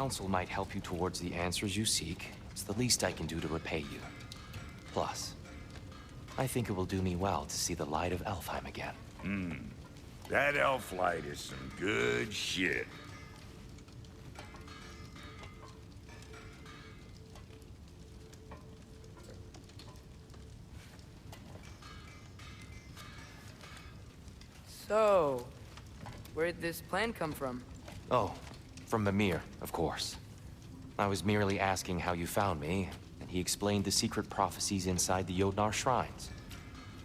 Council might help you towards the answers you seek. It's the least I can do to repay you. Plus, I think it will do me well to see the light of Elfheim again. That elf light is some good shit. So, where'd this plan come from? Oh, from Mimir, of course. I was merely asking how you found me, and he explained the secret prophecies inside the Jotnar shrines.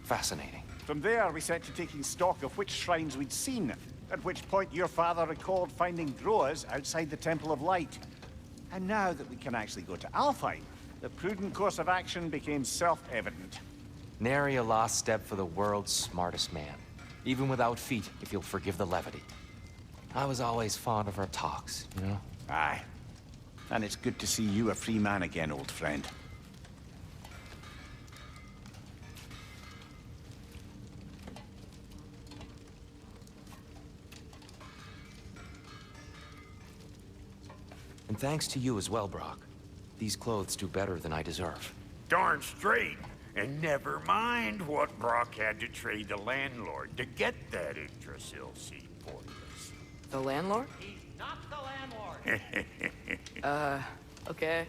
Fascinating. From there, we set to taking stock of which shrines we'd seen, at which point your father recalled finding Droas outside the Temple of Light. And now that we can actually go to Alfheim, the prudent course of action became self-evident. Nary a lost step for the world's smartest man. Even without feet, if you'll forgive the levity. I was always fond of our talks, you know? Aye. And it's good to see you a free man again, old friend. And thanks to you as well, Brock. These clothes do better than I deserve. Darn straight. And never mind what Brock had to trade the landlord to get that Yggdrasil seed for us. The landlord? He's not the landlord. Okay.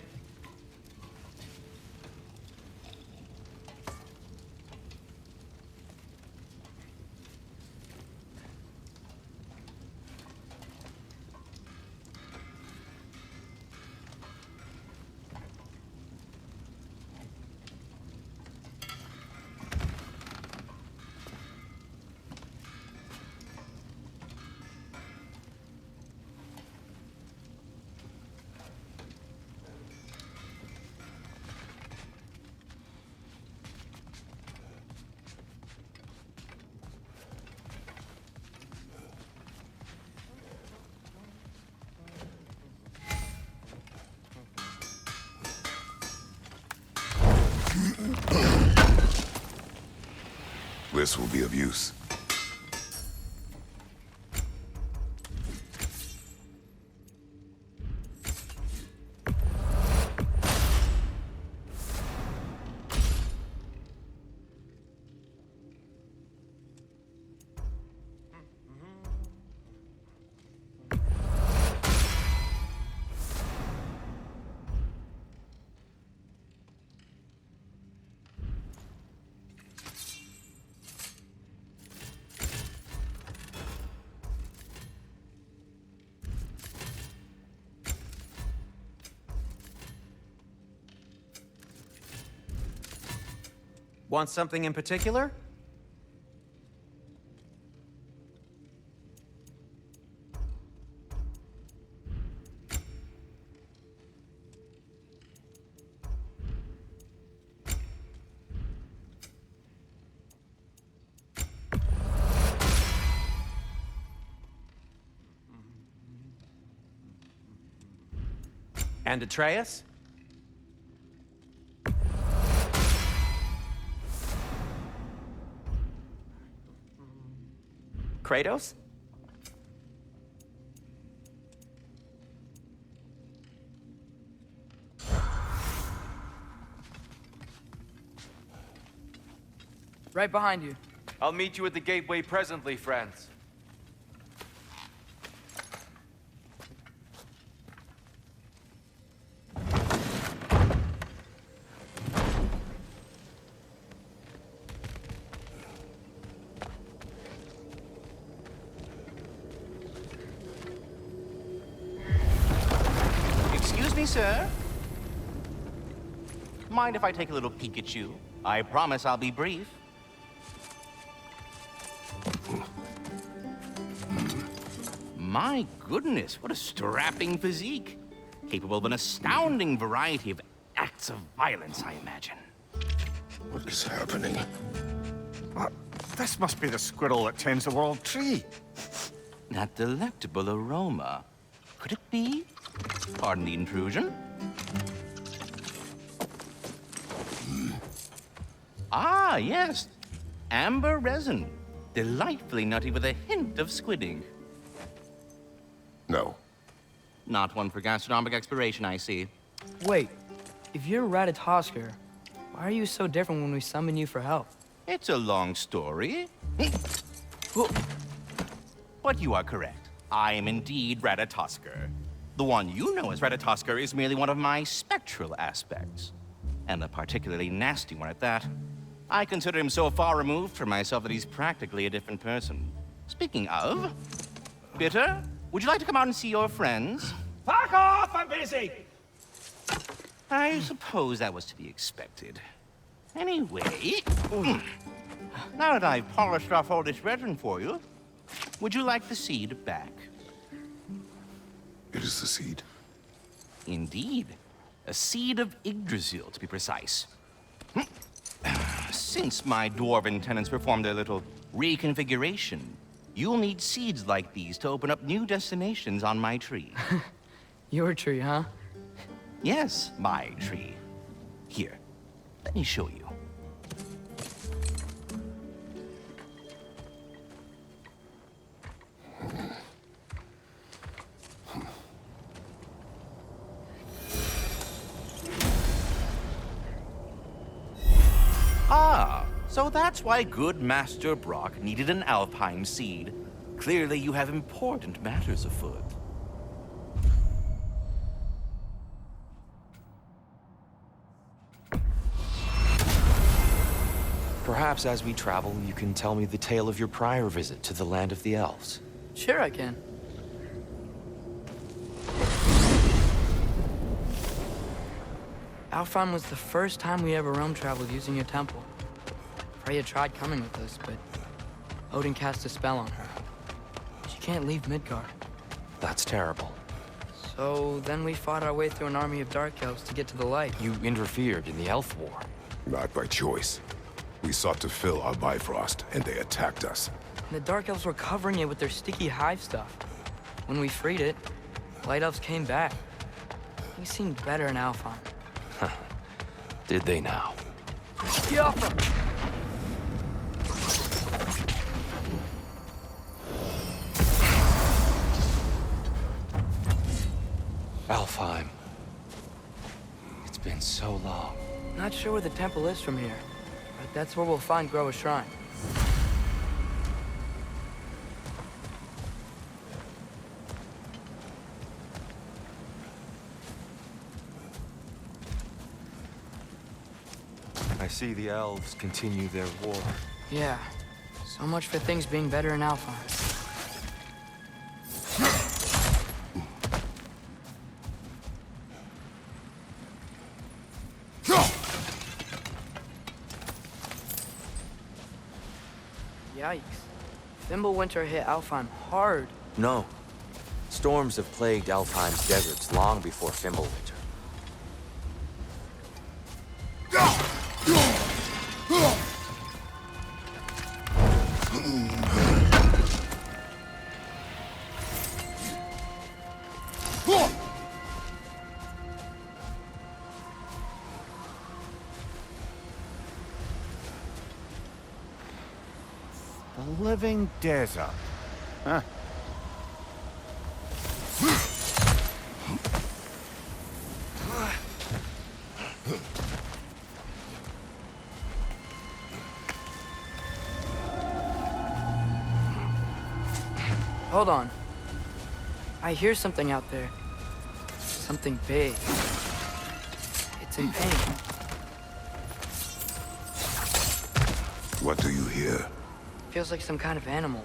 This will be of use. Want something in particular? And Atreus? Kratos? Right behind you. I'll meet you at the gateway presently, friends. Excuse me, sir? Mind if I take a little peek at you? I promise I'll be brief. My goodness, what a strapping physique. Capable of an astounding variety of acts of violence, I imagine. What is happening? What? This must be the squirrel that tends the world tree. That delectable aroma. Could it be? Pardon the intrusion. Ah, yes. Amber resin. Delightfully nutty with a hint of squid ink. No. Not one for gastronomic exploration, I see. Wait, if you're Ratatosker, why are you so different when we summon you for help? It's a long story. But you are correct. I am indeed Ratatosker. The one you know as Ratatosker is merely one of my spectral aspects. And a particularly nasty one at that. I consider him so far removed from myself that he's practically a different person. Speaking of, Bitter, would you like to come out and see your friends? Fuck off! I'm busy! I suppose that was to be expected. Anyway, now that I've polished off all this resin for you, would you like the seed back? It is the seed. Indeed. A seed of Yggdrasil, to be precise. Since my dwarven tenants performed their little reconfiguration, you'll need seeds like these to open up new destinations on my tree. Your tree, huh? Yes, my tree. Here, let me show you. Ah, so that's why good Master Brock needed an Alpine seed. Clearly you have important matters afoot. Perhaps as we travel, you can tell me the tale of your prior visit to the land of the elves. Sure I can. Alfheim was the first time we ever roam traveled using your temple. Freya tried coming with us, but Odin cast a spell on her. She can't leave Midgard. That's terrible. So then we fought our way through an army of dark elves to get to the light. You interfered in the Elf War. Not by choice. We sought to fill our Bifrost, and they attacked us. And the dark elves were covering it with their sticky hive stuff. When we freed it, light elves came back. They seemed better in Alfheim. Did they now? Get off her! Alfheim. It's been so long. Not sure where the temple is from here, but that's where we'll find Groa's shrine. I see the elves continue their war. Yeah, so much for things being better in Alfheim. Yikes. Fimbulwinter hit Alfheim hard. No. Storms have plagued Alfheim's deserts long before Fimbulwinter. The living desert. Huh. Hold on. I hear something out there. Something big. It's in pain. What do you hear? Feels like some kind of animal.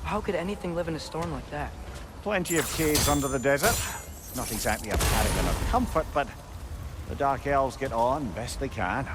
How could anything live in a storm like that? Plenty of caves under the desert. Not exactly a paragon of comfort, but the Dark Elves get on best they can.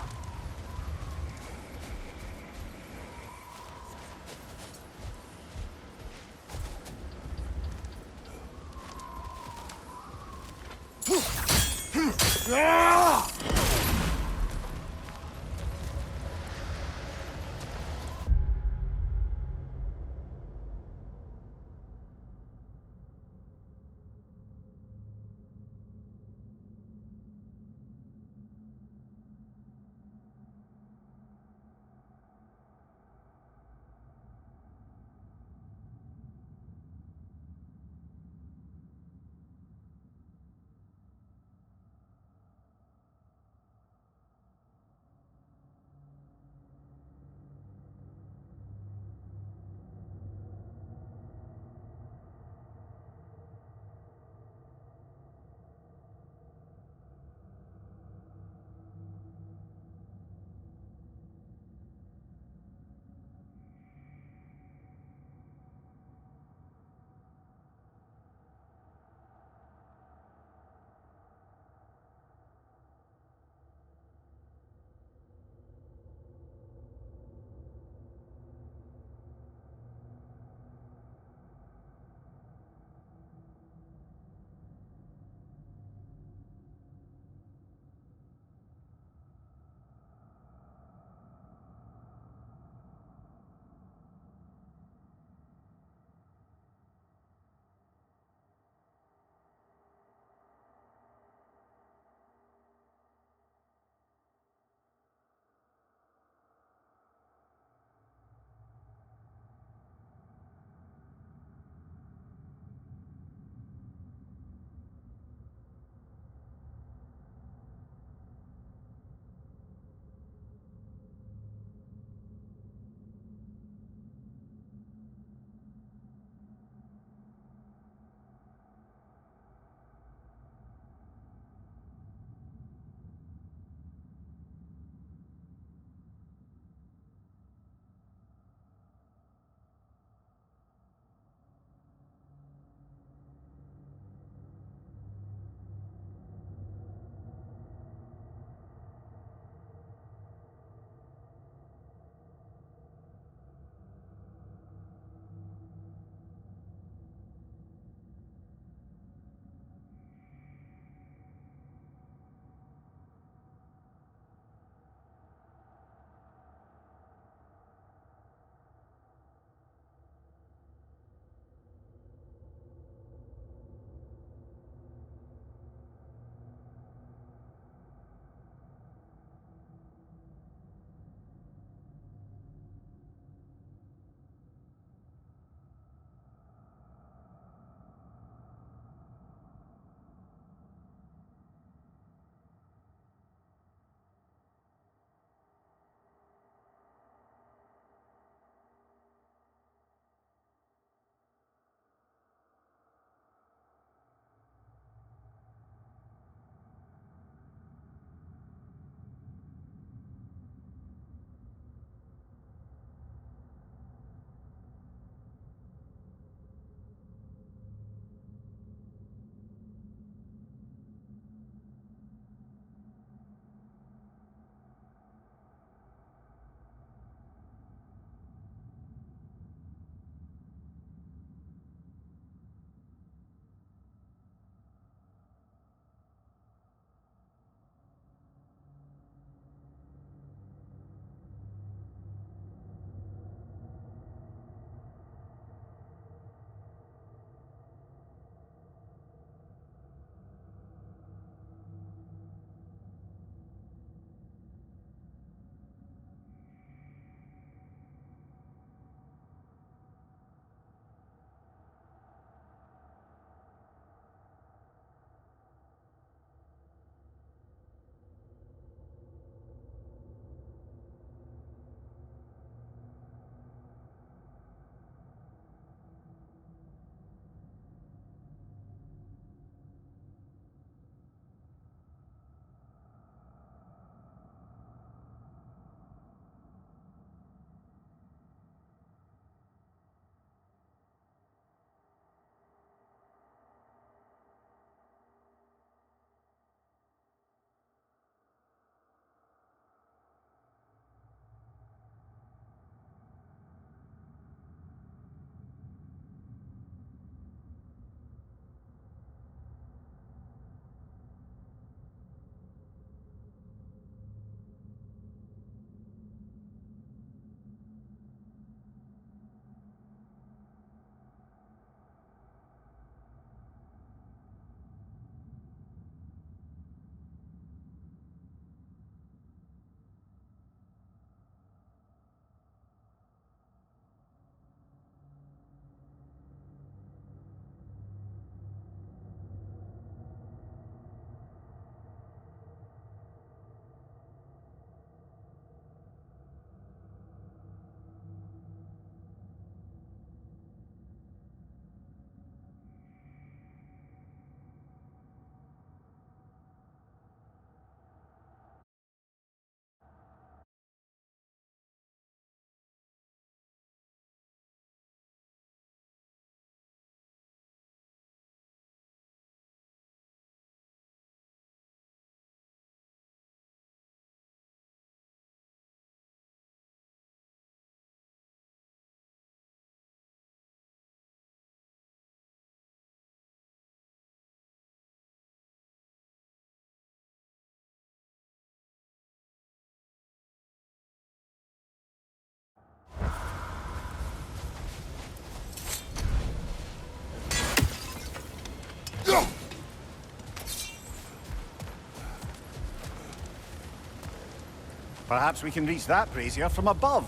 Perhaps we can reach that brazier from above.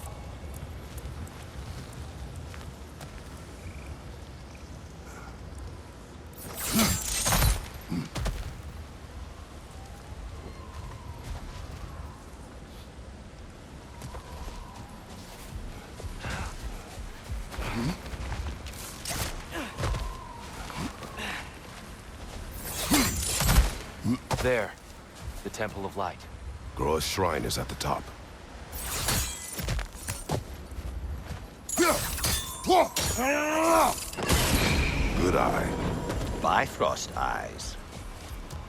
There, the Temple of Light. Groa's shrine is at the top. Good eye. Bifrost eyes.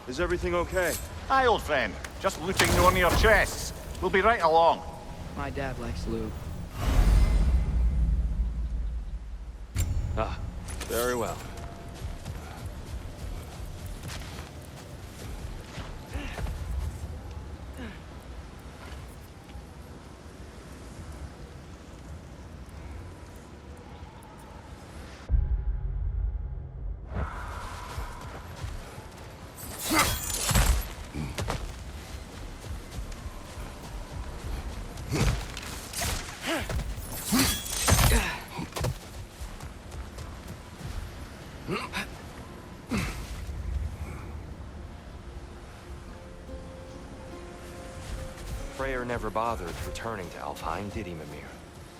Is everything okay? Aye, old friend. Just looting one of your chests. We'll be right along. My dad likes lube. Ah, very well. Freyr never bothered returning to Alfheim, did he, Mimir?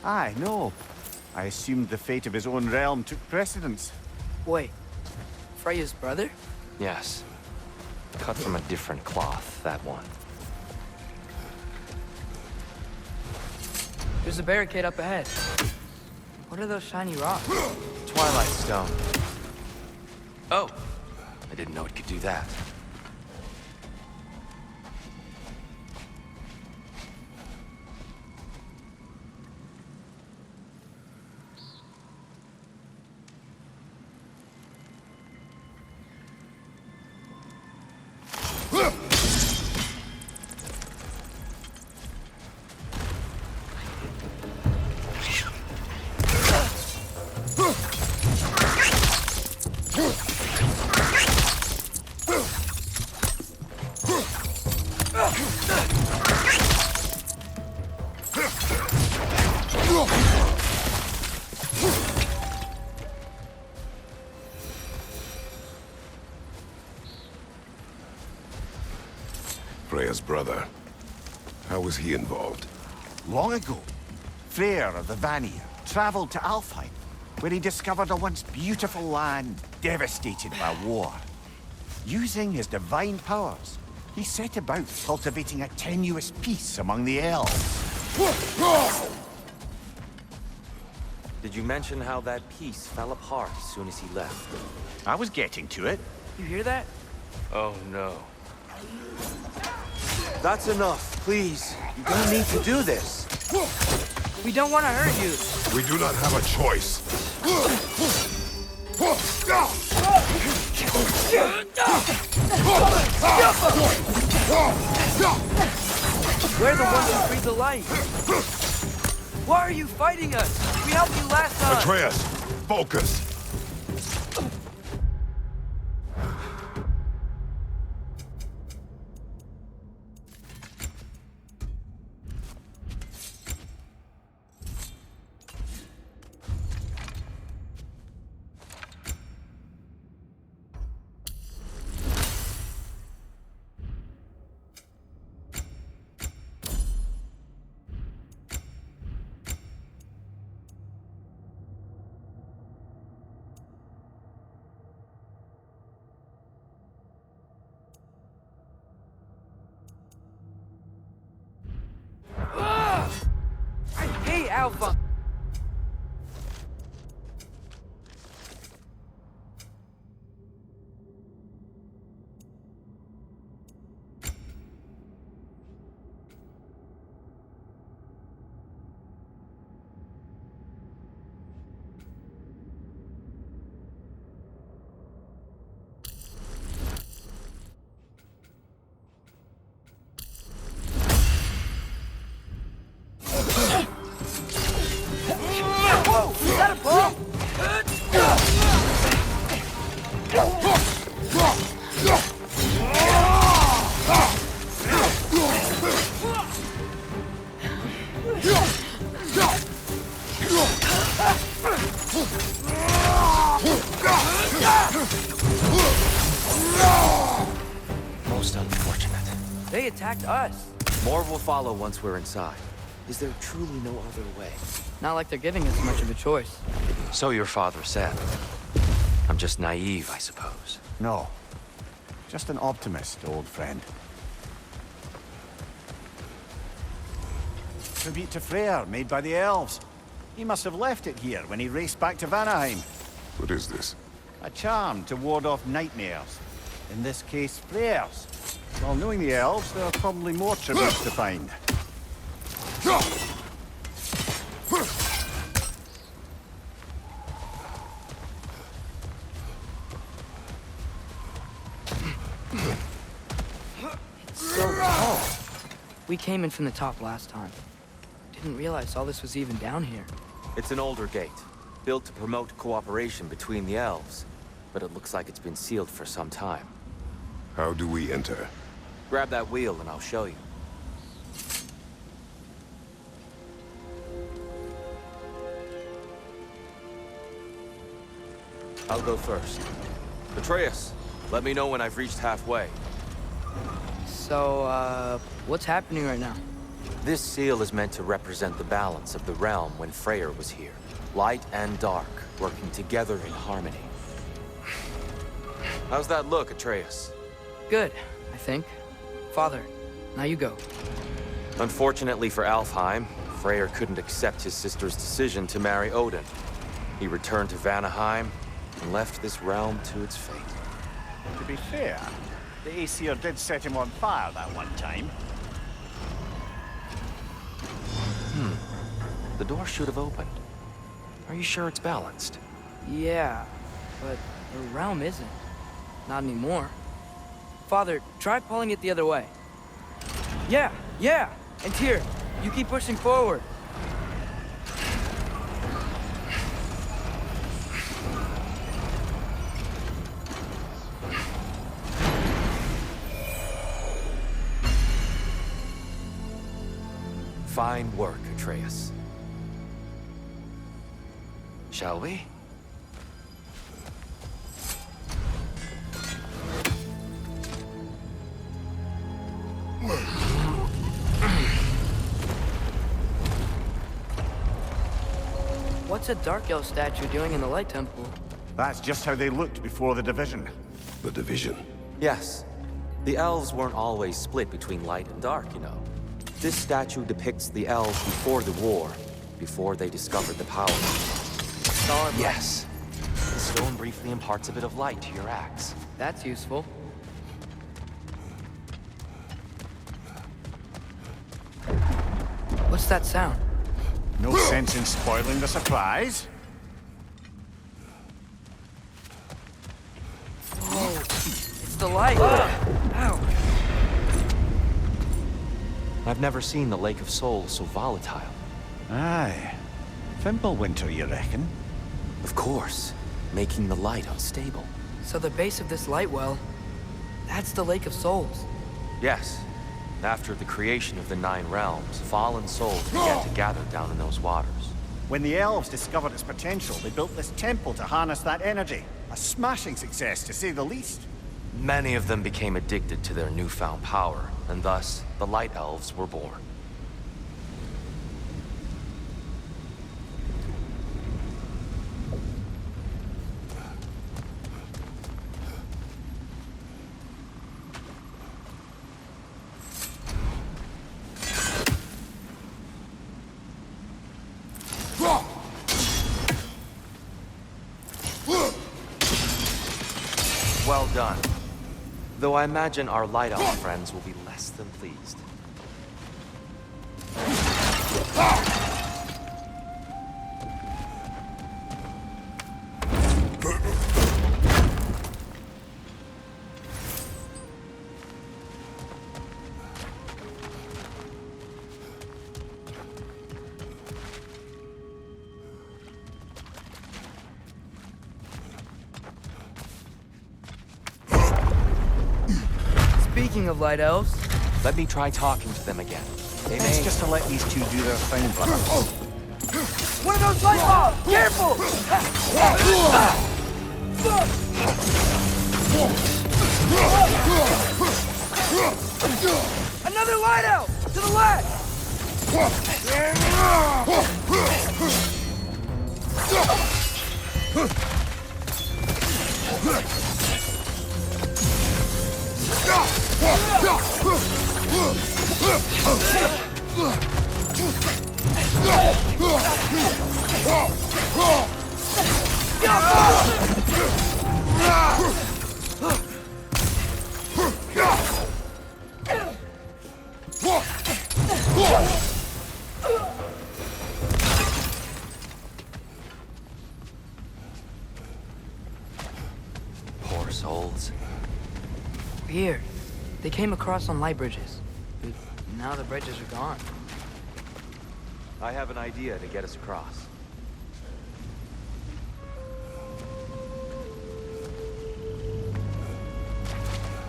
Aye, no. I assumed the fate of his own realm took precedence. Wait, Freya's brother? Yes. Cut from a different cloth, that one. There's a barricade up ahead. What are those shiny rocks? Twilight Stone. Oh, I didn't know it could do that. Freya's brother. How was he involved? Long ago, Freyr of the Vanir traveled to Alfheim, where he discovered a once beautiful land devastated by war. Using his divine powers, he set about cultivating a tenuous peace among the elves. Did you mention how that piece fell apart as soon as he left? I was getting to it. You hear that? Oh, no. That's enough, please. You don't need to do this. We don't want to hurt you. We do not have a choice. We're the ones who breathe the light. Why are you fighting us? We helped you last time. Atreus, focus. Hey, Alpha. They attacked us. More will follow once we're inside. Is there truly no other way? Not like they're giving us much of a choice. So your father said. I'm just naive, I suppose. No. Just an optimist, old friend. Tribute to Freyr, made by the elves. He must have left it here when he raced back to Vanaheim. What is this? A charm to ward off nightmares. In this case, Freyr's. Well, knowing the elves, there are probably more tributes to find. So tall. We came in from the top last time. Didn't realize all this was even down here. It's an older gate, built to promote cooperation between the elves. But it looks like it's been sealed for some time. How do we enter? Grab that wheel and I'll show you. I'll go first. Atreus, let me know when I've reached halfway. So, what's happening right now? This seal is meant to represent the balance of the realm when Freyr was here. Light and dark, working together in harmony. How's that look, Atreus? Good, I think. Father, now you go. Unfortunately for Alfheim, Freyr couldn't accept his sister's decision to marry Odin. He returned to Vanaheim and left this realm to its fate. To be fair, the Aesir did set him on fire that one time. The door should have opened. Are you sure it's balanced? Yeah, but the realm isn't. Not anymore. Father, try pulling it the other way. Yeah! And here, you keep pushing forward. Fine work, Atreus. Shall we? What's a Dark Elf statue doing in the Light Temple? That's just how they looked before the division. The division. Yes. The elves weren't always split between light and dark, you know. This statue depicts the elves before the war, before they discovered the power. Yes. The stone briefly imparts a bit of light to your axe. That's useful. What's that sound? No sense in spoiling the surprise. Whoa, it's the light! Ow! I've never seen the Lake of Souls so volatile. Aye. Fimbulwinter, you reckon? Of course, making the light unstable. So the base of this light well, that's the Lake of Souls. Yes. After the creation of the Nine Realms, fallen souls began to gather down in those waters. When the elves discovered its potential, they built this temple to harness that energy. A smashing success, to say the least. Many of them became addicted to their newfound power, and thus, the Light Elves were born. Well done. Though I imagine our Light Elf friends will be less than pleased. Speaking of Light Elves, Let me try talking to them again. They It's may... just to let these two do their thing, brother. one of those light bulbs! Careful! light elf! To the left! Poor souls. Weird. They came across on light bridges. But now the bridges are gone. I have an idea to get us across.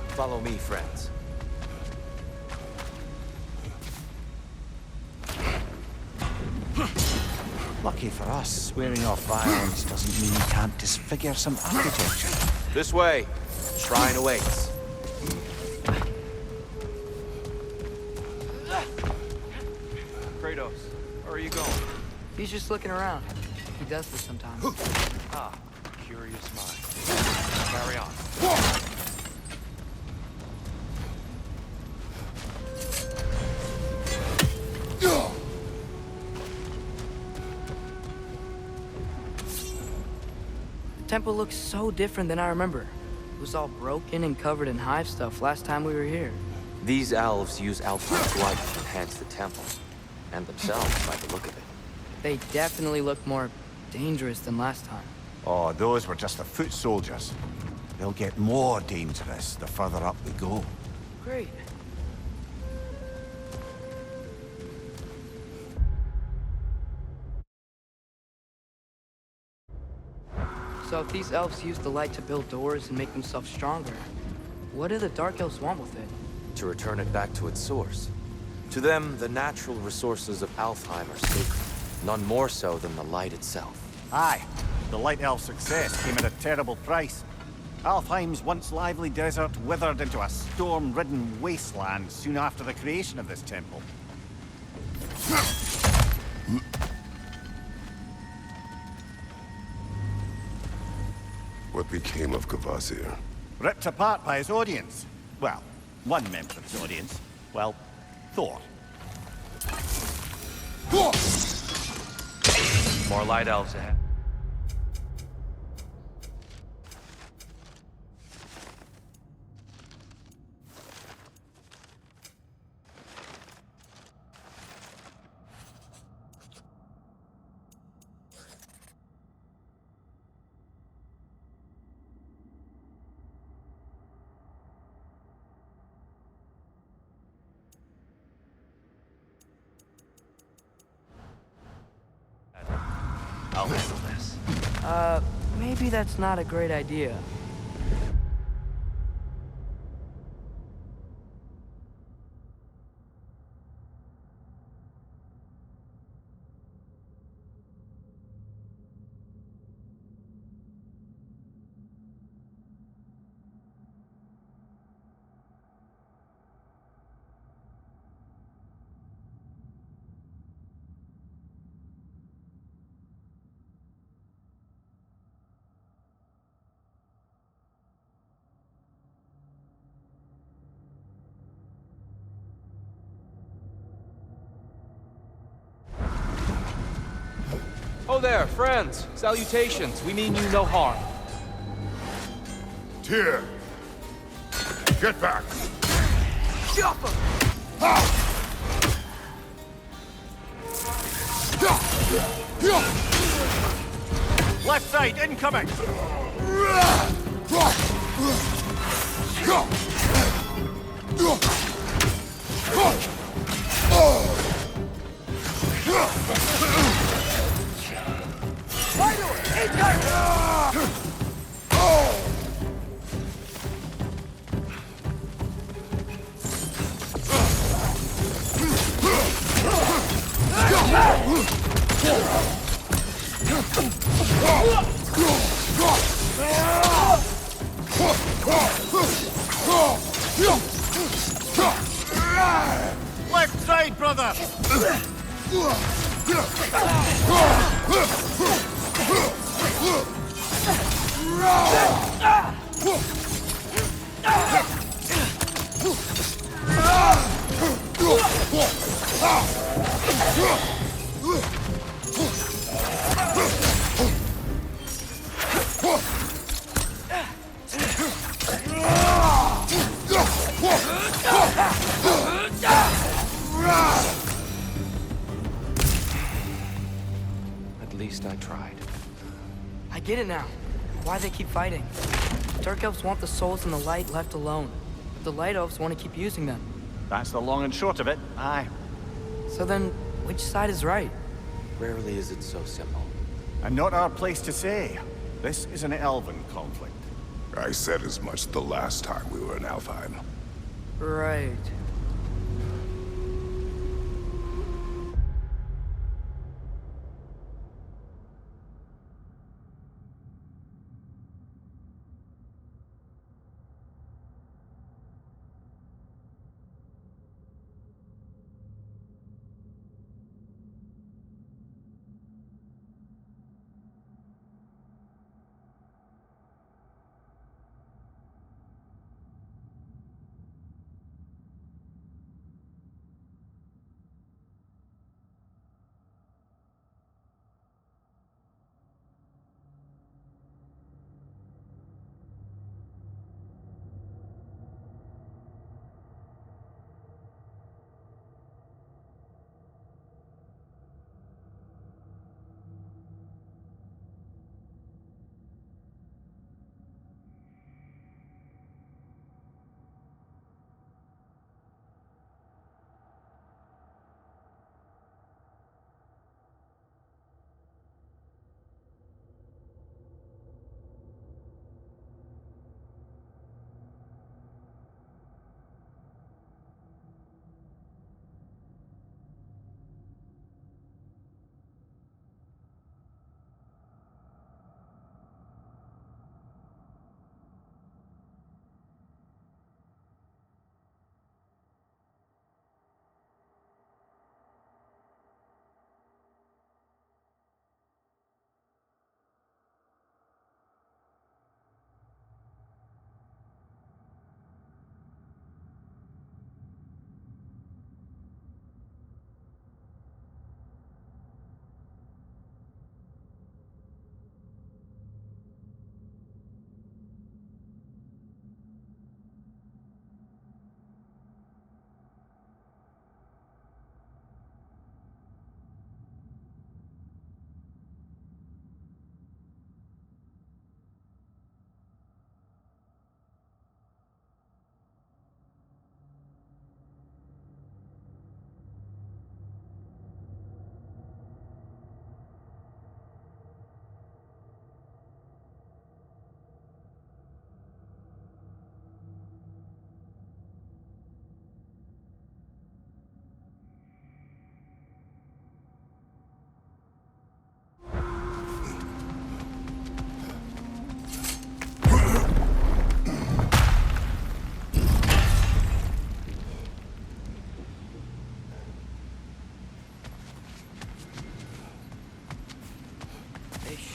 Follow me, friends. Lucky for us, swearing off violence doesn't mean we can't disfigure some architecture. This way. Shrine awaits. Kratos, where are you going? He's just looking around. He does this sometimes. Ah, curious mind. Carry on. The temple looks so different than I remember. It was all broken and covered in hive stuff last time we were here. These elves use Alphine's light to enhance the temple. And themselves, by the look of it. They definitely look more dangerous than last time. Oh, those were just the foot soldiers. They'll get more dangerous the further up we go. Great. So if these elves use the light to build doors and make themselves stronger, what do the Dark Elves want with it? To return it back to its source. To them, the natural resources of Alfheim are sacred. None more so than the light itself. Aye, the Light Elf success came at a terrible price. Alfheim's once lively desert withered into a storm-ridden wasteland soon after the creation of this temple. What became of Kvasir? Ripped apart by his audience. Well, one member of his audience. Well, Thor. More light elves ahead. I'll handle this. Maybe that's not a great idea. Oh there, friends. Salutations. We mean you no harm. Tyr! Get back! Left side, incoming! blade, brother! At least I tried. I get it now. Why they keep fighting. Dark elves want the souls in the light left alone. But the light elves want to keep using them. That's the long and short of it, aye. So then, which side is right? Rarely is it so simple. And not our place to say. This is an elven conflict. I said as much the last time we were in Alfheim. Right.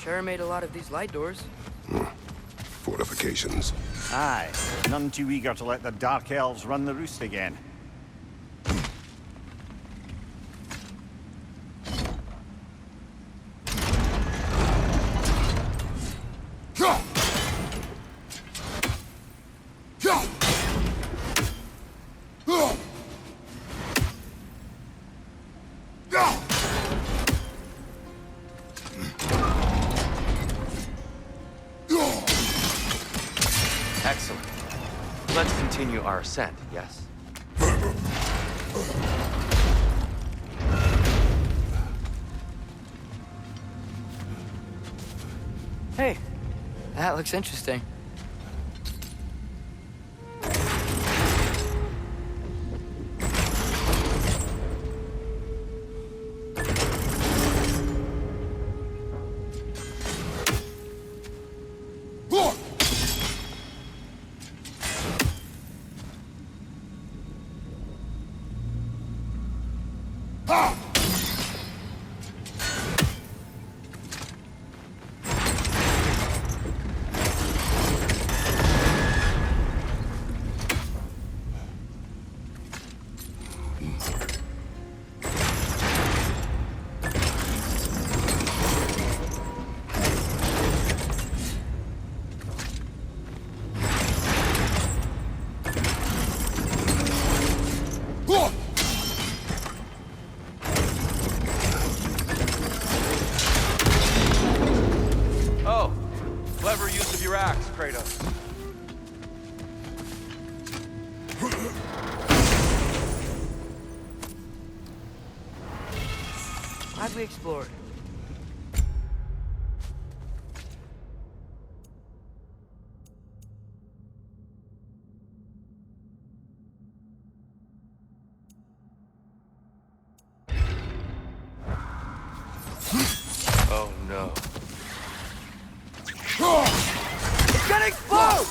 Sure made a lot of these light doors. Fortifications. Aye, none too eager to let the Dark Elves run the roost again. Excellent. Let's continue our ascent, yes? Hey, that looks interesting. Oh, clever use of your axe, Kratos. Glad we explored. Oh no. It's gonna explode!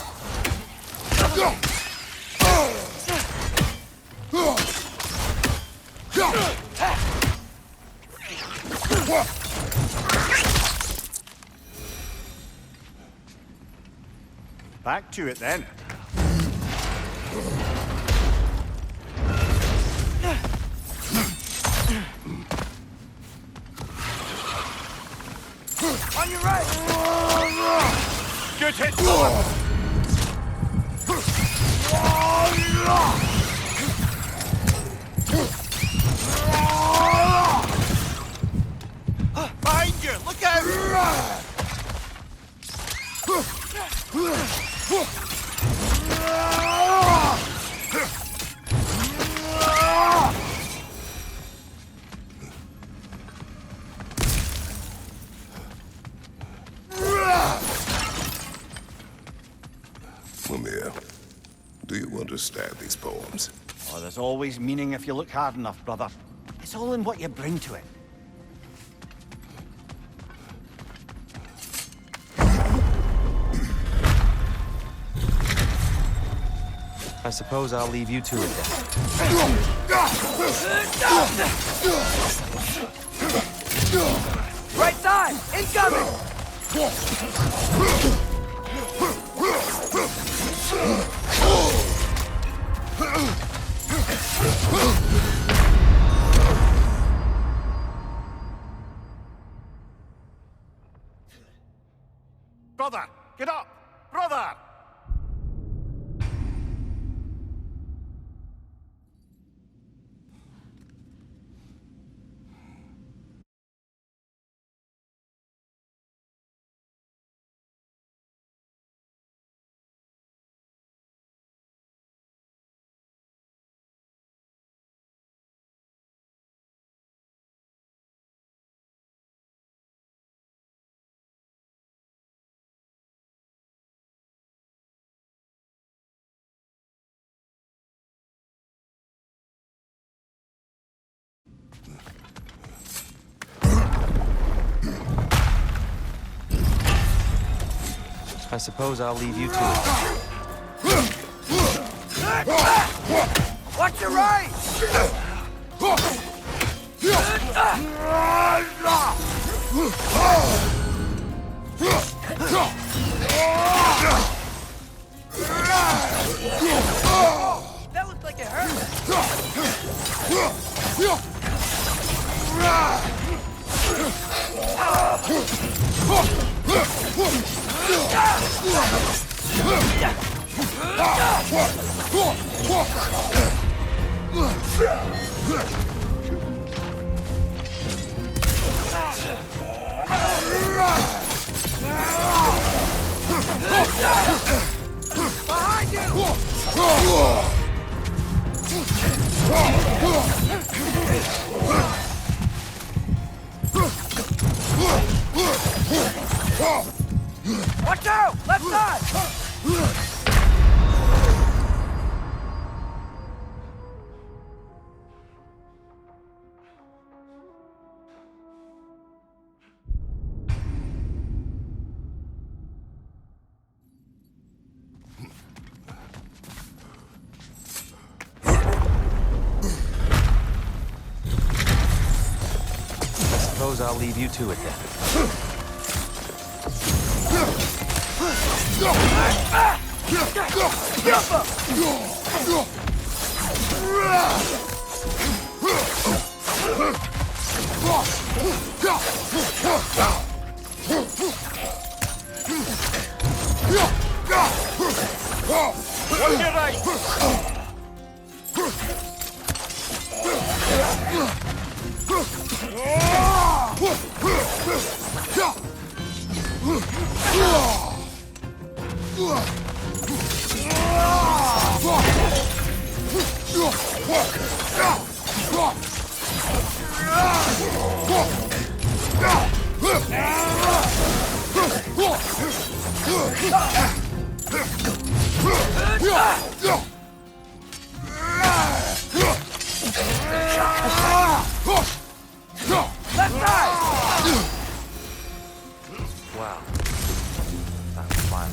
Back to it then. On your right! Good hit! Behind you! Look out! Mimir, do you understand these poems? Oh, there's always meaning if you look hard enough, brother. It's all in what you bring to it. I suppose I'll leave you to it then. Right side! Incoming! Brother, get up! Brother! I suppose I'll leave you to it. Watch your right! That looked like it hurt. Behind you! Watch out! Left side! suppose I'll leave you to it then. On your right! Wow. That was fun.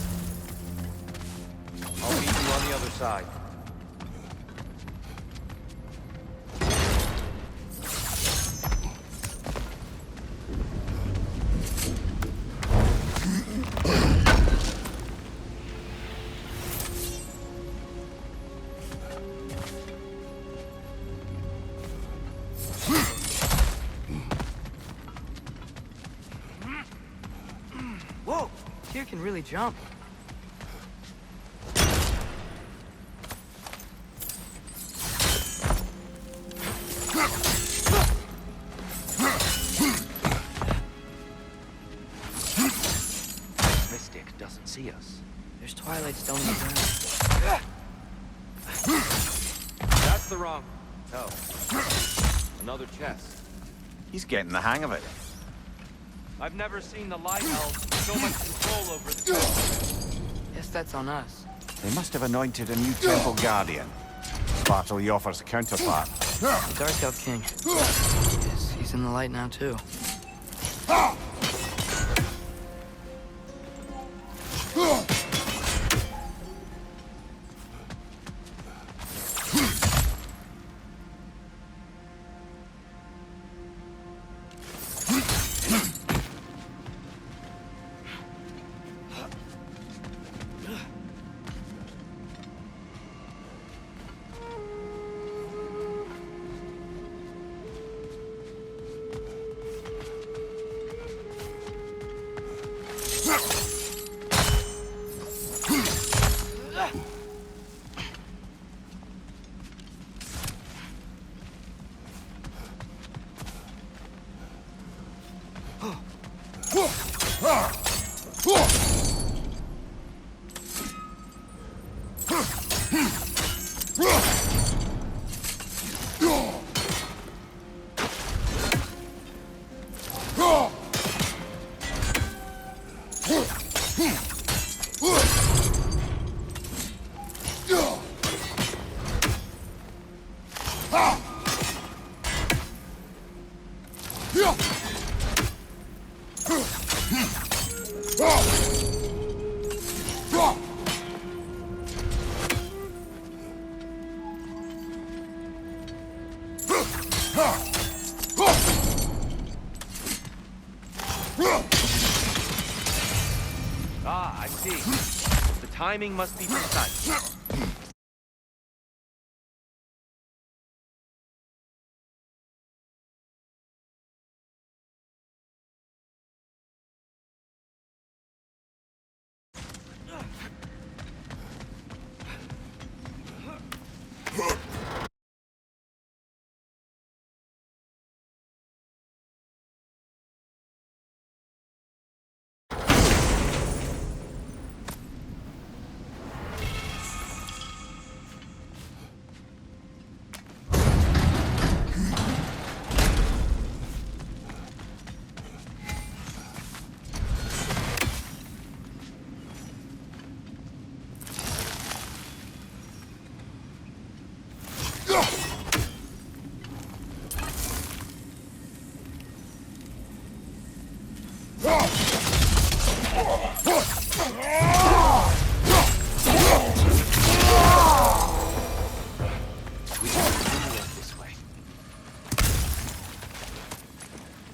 I'll meet you on the other side. Whoa! Tyr can really jump. Mystic doesn't see us. There's Twilight Stone in the ground. That's the wrong... Oh. Another chest. He's getting the hang of it. I've never seen the Light Elves with so much control over the temple. Guess that's on us. They must have anointed a new temple guardian. Bartle Yoffer's counterpart. The Dark Elf King. Yes, he's in the light now, too. Ah, I see. The timing must be precise.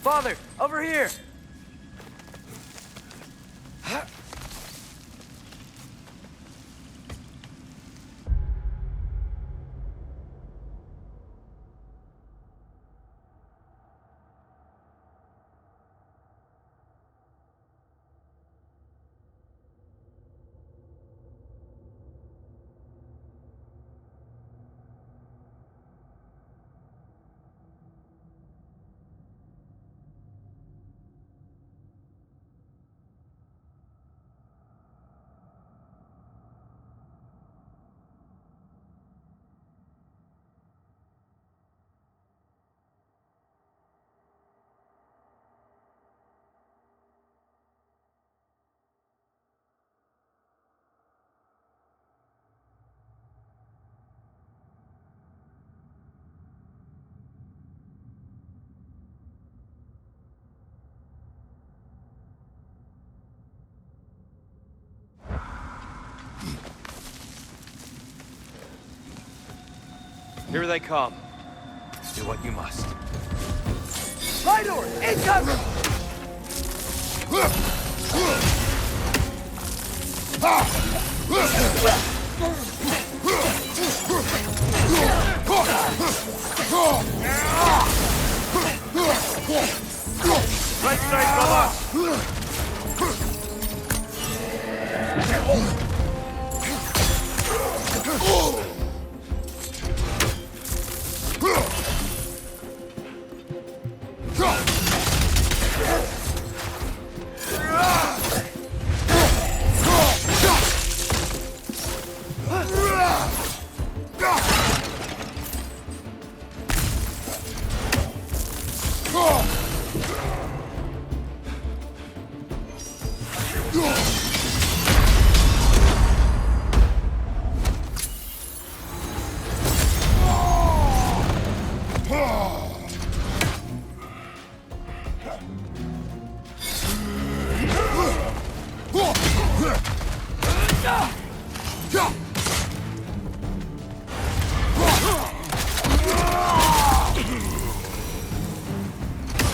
Father, over here! Here they come. Do what you must. Raidor, incoming! Right side, brother!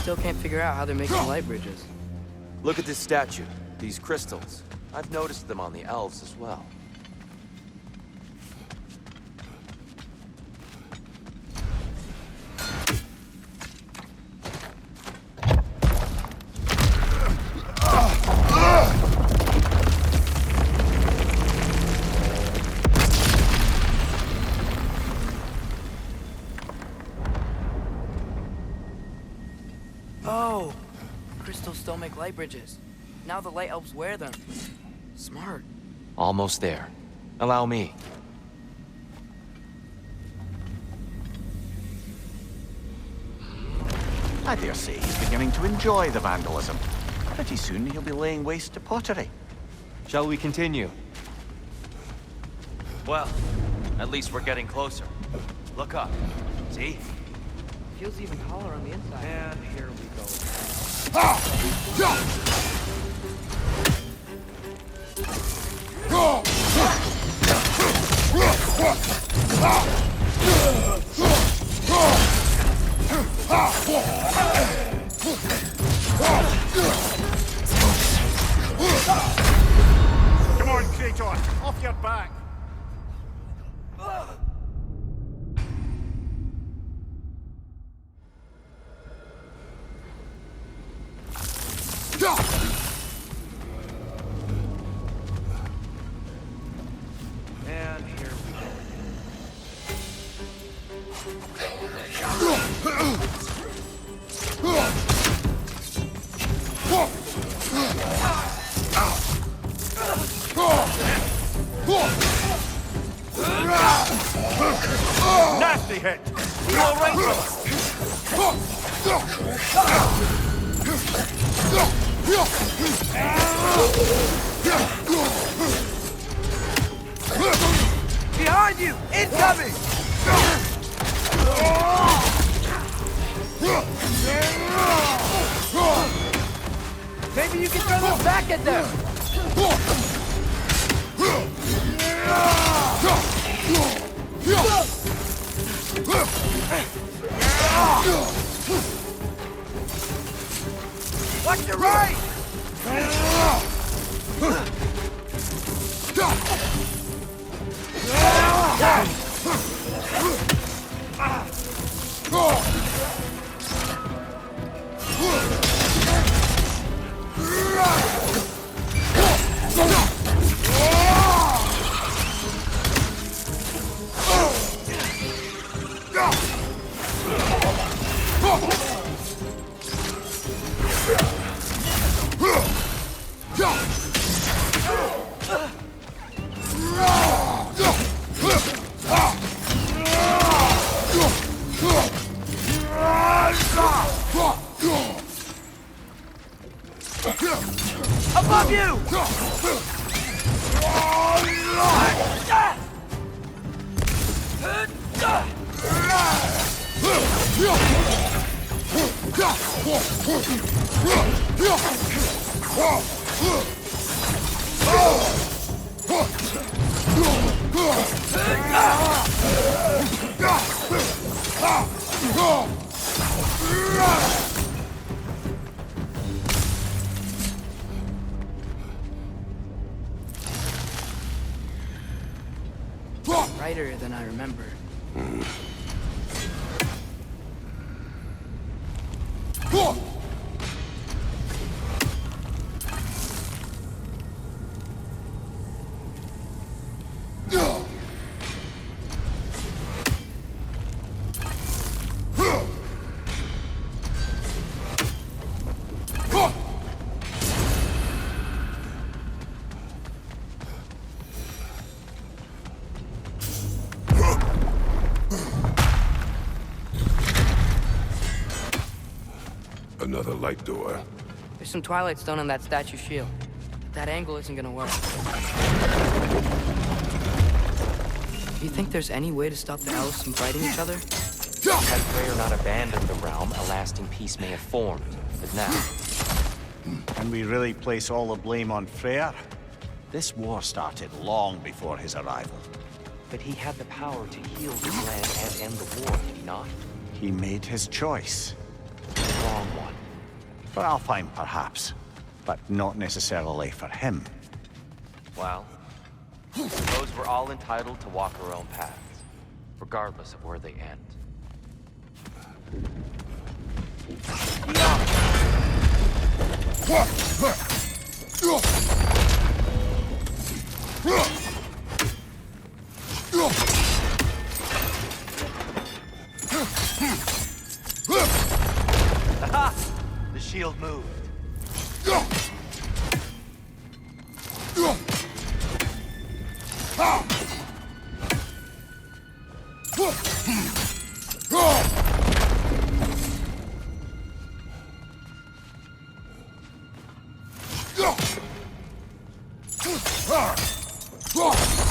Still can't figure out how they're making light bridges. Look at this statue. These crystals. I've noticed them on the elves as well. Oh! Crystals still make light bridges. Now the light elves wear them. Smart. Almost there. Allow me. I dare say he's beginning to enjoy the vandalism. Pretty soon he'll be laying waste to pottery. Shall we continue? Well, at least we're getting closer. Look up. See? Feels even taller on the inside. And here we go. Come on, Kratos, off your back! And here we go. Nasty hit! You all right, Behind you! Incoming! Maybe you can throw those back at them! Above you! Brighter than I remember. Another light door. There's some Twilight Stone on that statue shield. That angle isn't gonna work. Do you think there's any way to stop the elves from fighting each other? Had Freyr not abandoned the realm, a lasting peace may have formed. But now, Can we really place all the blame on Freyr? This war started long before his arrival. but he had the power to heal this land and end the war, did he not? He made his choice. The wrong one. For Alfheim, perhaps, but not necessarily for him. Well, I suppose we're all entitled to walk our own paths, regardless of where they end. Aha! The shield moved.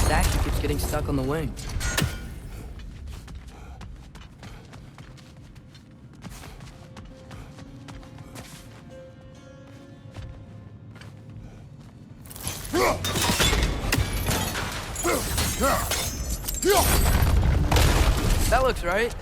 Statue keeps getting stuck on the wing. That looks right.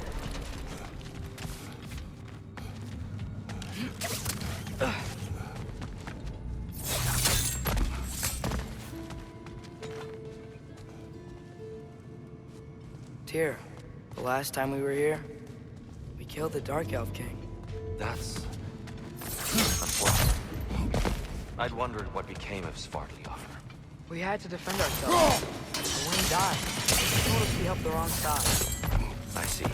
Tyr, the last time we were here, we killed the Dark Elf King. That's unfortunate. I'd wondered what became of Svartalfheim. We had to defend ourselves. But when he died, he told us we helped the wrong side. I see.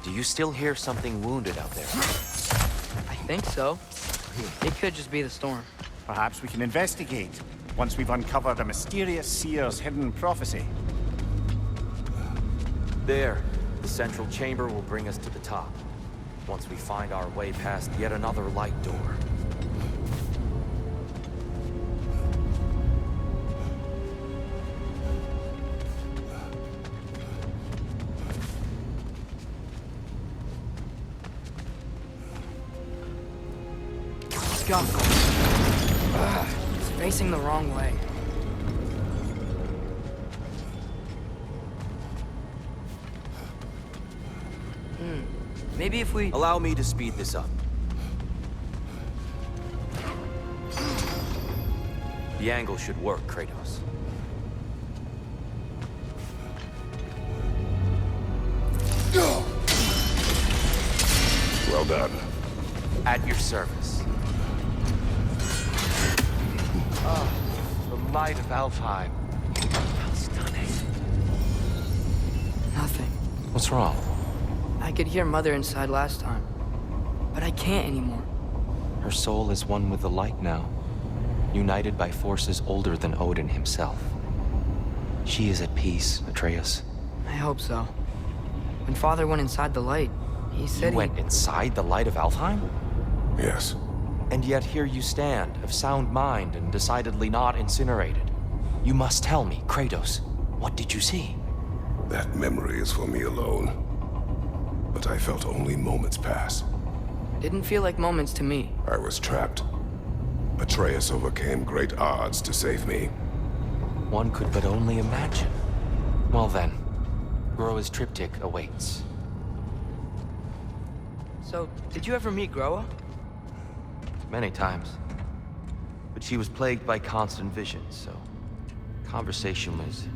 Do you still hear something wounded out there? I think so. It could just be the storm. Perhaps we can investigate, once we've uncovered a mysterious seer's hidden prophecy. There. The central chamber will bring us to the top. Once we find our way past yet another light door. Let's go. It's facing the wrong way. Maybe if we... Allow me to speed this up. The angle should work, Kratos. Well done. At your service. The might of Alfheim. How stunning. Nothing. What's wrong? I could hear Mother inside last time, but I can't anymore. Her soul is one with the light now, united by forces older than Odin himself. She is at peace, Atreus. I hope so. When Father went inside the light, he said You went inside the light of Alfheim? Yes. And yet here you stand, of sound mind and decidedly not incinerated. You must tell me, Kratos, what did you see? That memory is for me alone. But I felt only moments pass. Didn't feel like moments to me. I was trapped. Atreus overcame great odds to save me. One could but only imagine. Well then, Groa's triptych awaits. So, did you ever meet Groa? Many times. But she was plagued by constant visions, so conversation was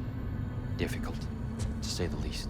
difficult, to say the least.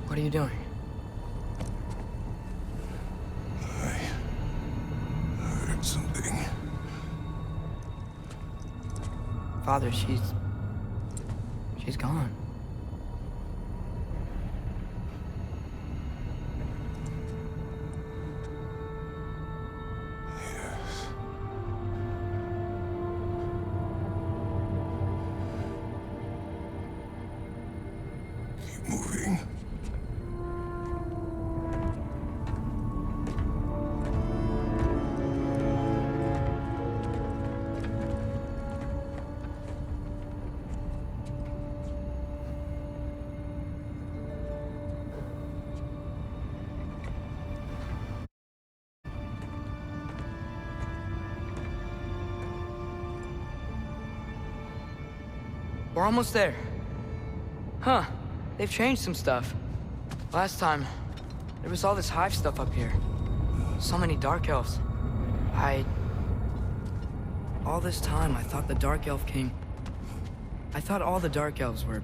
What are you doing? I heard something. Father, she's gone. Yes. Keep moving. We're almost there. Huh. They've changed some stuff. Last time, there was all this hive stuff up here. So many Dark Elves. All this time, I thought the Dark Elf King... I thought all the Dark Elves were